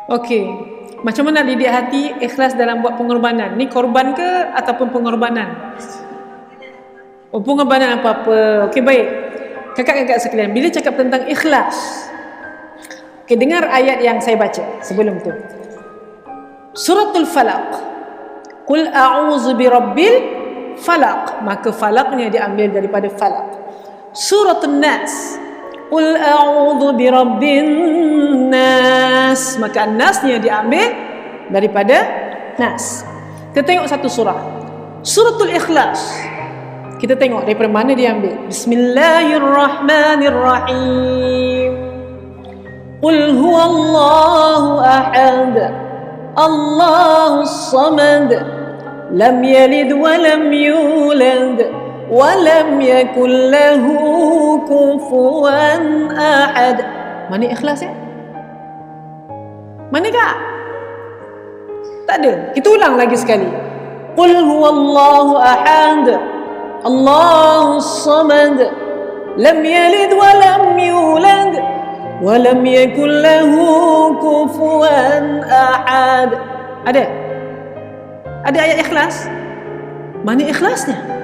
Okey. Macam mana didik hati ikhlas dalam buat pengorbanan? Ni korban ke ataupun pengorbanan? Oh, pengorbanan apa-apa. Okey, baik. Kakak-kakak sekalian, bila cakap tentang ikhlas, okey, dengar ayat yang saya baca sebelum tu. Suratul Falaq. Qul a'udzu birabbil falaq. Maka falaqnya diambil daripada falaq. Suratul Nas. Qul a'udzu birabbin nas. Maka nasnya diambil daripada nas. Kita tengok satu surah. Suratul Ikhlas. Kita tengok daripada mana diambil. Bismillahirrahmanirrahim. Qul huwallahu ahad. Allahus samad. Lam yalid wa lam yulad. Walam yakul lahu kufuwan ahad. Mana ikhlas ya? Mana kak? Tak ada. Kita ulang lagi sekali. Qul huwallahu ahad. Allahus samad. Lam yalid wa lam yulad. Walam yakul lahu kufuwan ahad. Ada? Ada ayat ikhlas? Mana ikhlasnya?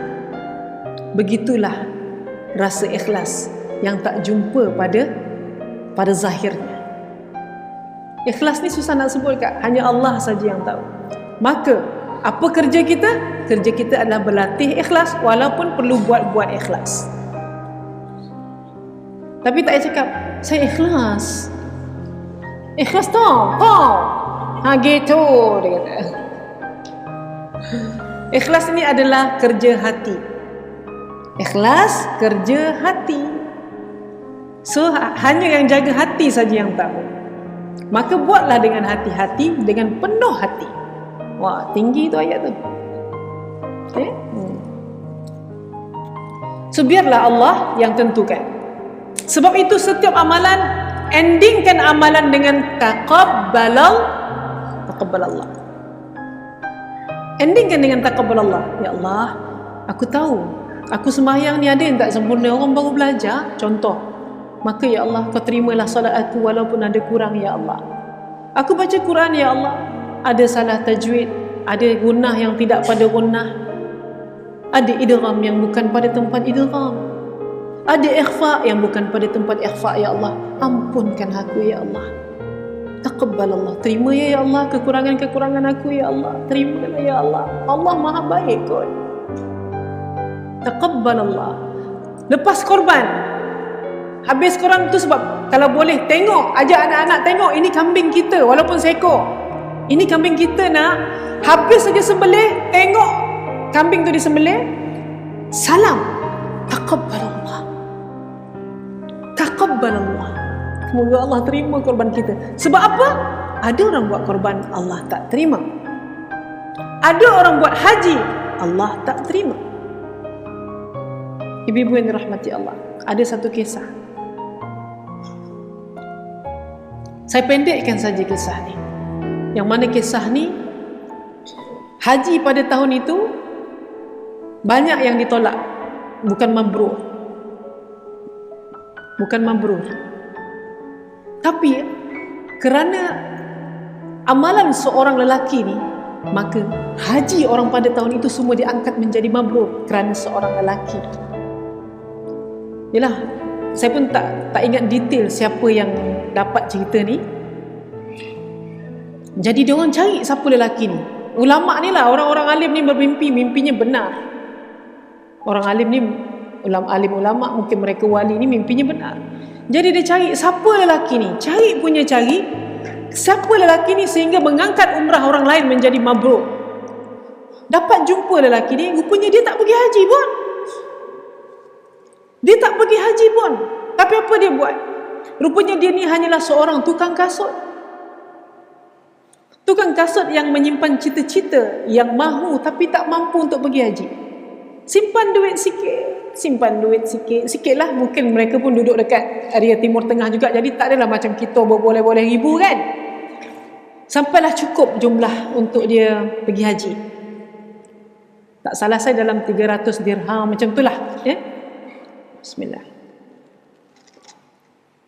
Begitulah rasa ikhlas yang tak jumpa pada zahirnya. Ikhlas ni susah nak sebut kak, hanya Allah saja yang tahu. Maka apa kerja kita? Kerja kita adalah berlatih ikhlas walaupun perlu buat ikhlas. Tapi tak payah cakap saya ikhlas. Ikhlas tau. Ha gitu dia kata. Ikhlas ini adalah kerja hati. Ikhlas kerja hati. So hanya yang jaga hati saja yang tahu. Maka buatlah dengan hati-hati, dengan penuh hati. Wah, tinggi tu ayat tu. Okay? So biarlah Allah yang tentukan. Sebab itu setiap amalan, endingkan amalan dengan taqabbalallah. Endingkan dengan taqabbalallah. Ya Allah, aku tahu aku sembahyang ni ada yang tak sempurna, orang baru belajar, contoh. Maka ya Allah, kau terimalah solat aku walaupun ada kurang ya Allah. Aku baca Quran ya Allah, ada salah tajwid, ada gunnah yang tidak pada gunnah, ada idgham yang bukan pada tempat idgham, ada ikhfa yang bukan pada tempat ikhfa ya Allah. Ampunkan aku ya Allah. Taqabbalallah. Terima ya Allah kekurangan-kekurangan aku ya Allah. Terimalah ya Allah. Allah Maha baik kot. Taqabbalallah. Lepas korban, habis korban tu sebab kalau boleh tengok, ajak anak-anak tengok ini kambing kita walaupun seekor. Ini kambing kita nak. Habis saja sembelih, tengok kambing tu disembelih, salam. Taqabbalallah. Taqabbalallah. Semoga Allah terima korban kita. Sebab apa? Ada orang buat korban Allah tak terima. Ada orang buat haji Allah tak terima. Ibu-ibu yang dirahmati Allah, ada satu kisah. Saya pendekkan saja kisah ni. Yang mana kisah ni, haji pada tahun itu banyak yang ditolak, bukan mabrur. Tapi kerana amalan seorang lelaki ni, maka haji orang pada tahun itu semua diangkat menjadi mabrur kerana seorang lelaki. Yalah, saya pun tak ingat detail siapa yang dapat cerita ni. Jadi dia orang cari siapa lelaki ni. Ulama ni lah, orang-orang alim ni bermimpi, mimpinya benar. Orang alim ni, alim ulama, mungkin mereka wali ni mimpinya benar. Jadi dia cari siapa lelaki ni. Cari siapa lelaki ni sehingga mengangkat umrah orang lain menjadi mabrur. Dapat jumpa lelaki ni, rupanya dia tak pergi haji pun. Tapi apa dia buat? Rupanya dia ni hanyalah seorang tukang kasut. Tukang kasut yang menyimpan cita-cita, yang mahu tapi tak mampu untuk pergi haji. Simpan duit sikit lah. Mungkin mereka pun duduk dekat area Timur Tengah juga, jadi tak adalah macam kita berboleh-boleh ribu kan. Sampailah cukup jumlah untuk dia pergi haji. Tak salah saya dalam 300 dirham macam itulah, ya. Bismillah.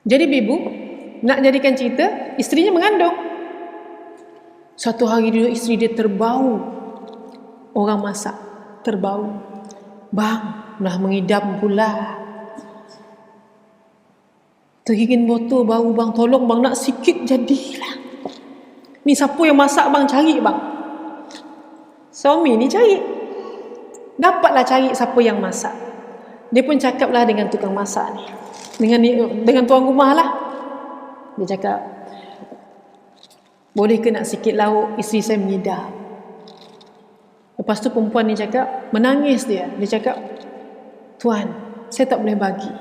Jadi ibu nak jadikan cerita, isterinya mengandung. Satu hari dia, isteri dia terbau. Orang masak, terbau. Bang, dah mengidam pula. Tergigin botol bau bang, tolong bang, nak sikit jadilah. Ni siapa yang masak bang, cari bang. Suami ni cari. Dapatlah cari siapa yang masak. Dia pun cakaplah dengan tukang masak ni. Dengan tuan rumah lah. Dia cakap, boleh ke nak sikit lauk, isteri saya mengidam. Lepas tu perempuan ni cakap, menangis dia. Dia cakap, tuan, saya tak boleh bagi.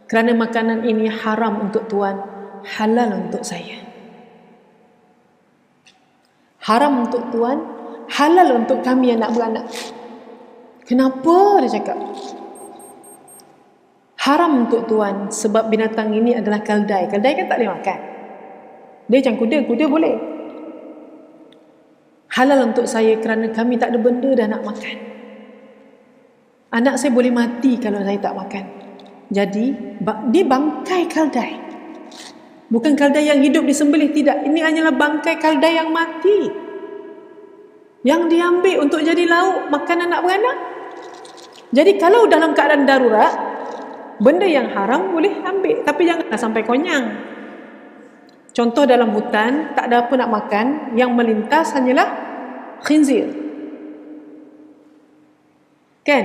Kerana makanan ini haram untuk tuan, halal untuk saya. Haram untuk tuan, halal untuk kami anak beranak. Kenapa? Dia cakap. Haram untuk tuan sebab binatang ini adalah keldai. Keldai kan tak boleh makan. Dia macam kuda, kuda boleh. Halal untuk saya kerana kami tak ada benda dah nak makan. Anak saya boleh mati kalau saya tak makan. Jadi, dia bangkai keldai. Bukan keldai yang hidup disembelih, tidak. Ini hanyalah bangkai keldai yang mati. Yang diambil untuk jadi lauk makan anak beranak. Jadi kalau dalam keadaan darurat, benda yang haram boleh ambil. Tapi janganlah sampai konyang. Contoh dalam hutan, tak ada apa nak makan, yang melintas hanyalah khinzir. Kan?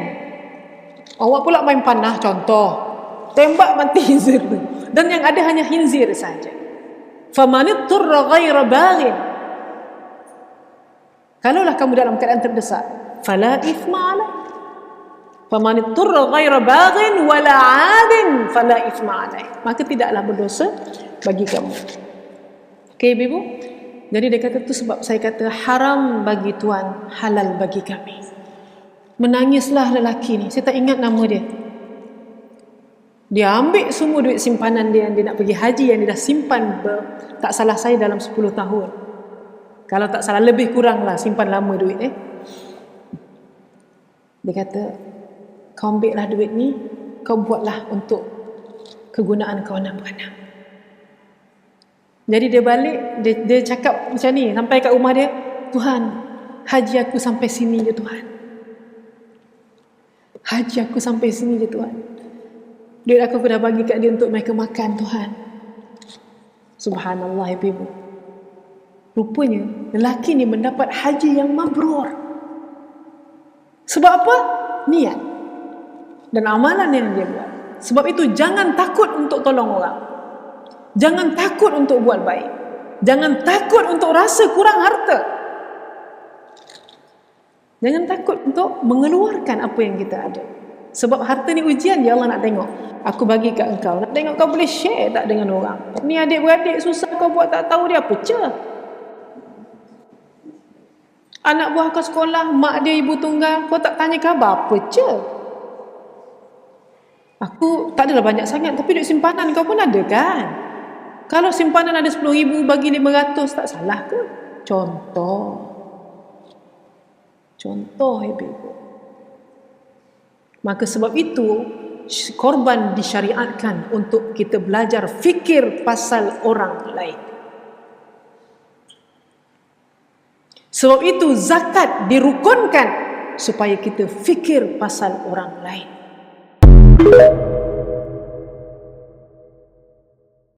Awak pula main panah, contoh. Tembak mati khinzir tu. Dan yang ada hanya khinzir saja. Famanitturra ghaira baghin. Kalaulah kamu dalam keadaan terdesak, fala ithma alaih. Famanitturra ghaira baghin wala 'adin fala ithma alaih. Maka tidaklah berdosa bagi kamu. Okey, ibu. Jadi dia kata tu sebab saya kata haram bagi tuan, halal bagi kami. Menangislah lelaki ni. Saya tak ingat nama dia. Dia ambil semua duit simpanan dia yang dia nak pergi haji, yang dia dah simpan tak salah saya dalam 10 tahun. Kalau tak salah lebih kurang lah, simpan lama duit Dia kata, kau ambil lah duit ni, kau buatlah untuk kegunaan kau anak beranak. Jadi dia balik, dia cakap macam ni, sampai kat rumah dia, Tuhan, haji aku sampai sini je Tuhan. Haji aku sampai sini je Tuhan. Duit aku dah bagi kat dia untuk mereka makan Tuhan. Subhanallah ibu. Rupanya lelaki ni mendapat haji yang mabrur. Sebab apa? Niat dan amalan yang dia buat. Sebab itu jangan takut untuk tolong orang. Jangan takut untuk buat baik. Jangan takut untuk rasa kurang harta. Jangan takut untuk mengeluarkan apa yang kita ada. Sebab harta ni ujian, ya Allah nak tengok. Aku bagi kat engkau. Nak tengok kau boleh share tak dengan orang. Ni adik-beradik susah kau buat tak tahu dia pecah. Anak buah kau sekolah, mak dia ibu tunggal, kau tak tanya khabar, pecah. Aku tak adalah banyak sangat, tapi duit simpanan kau pun ada kan? Kalau simpanan ada 10,000 bagi 500, tak salah ke? Contoh ibu-ibu. Maka sebab itu korban disyariatkan untuk kita belajar fikir pasal orang lain. Sebab itu zakat dirukunkan supaya kita fikir pasal orang lain.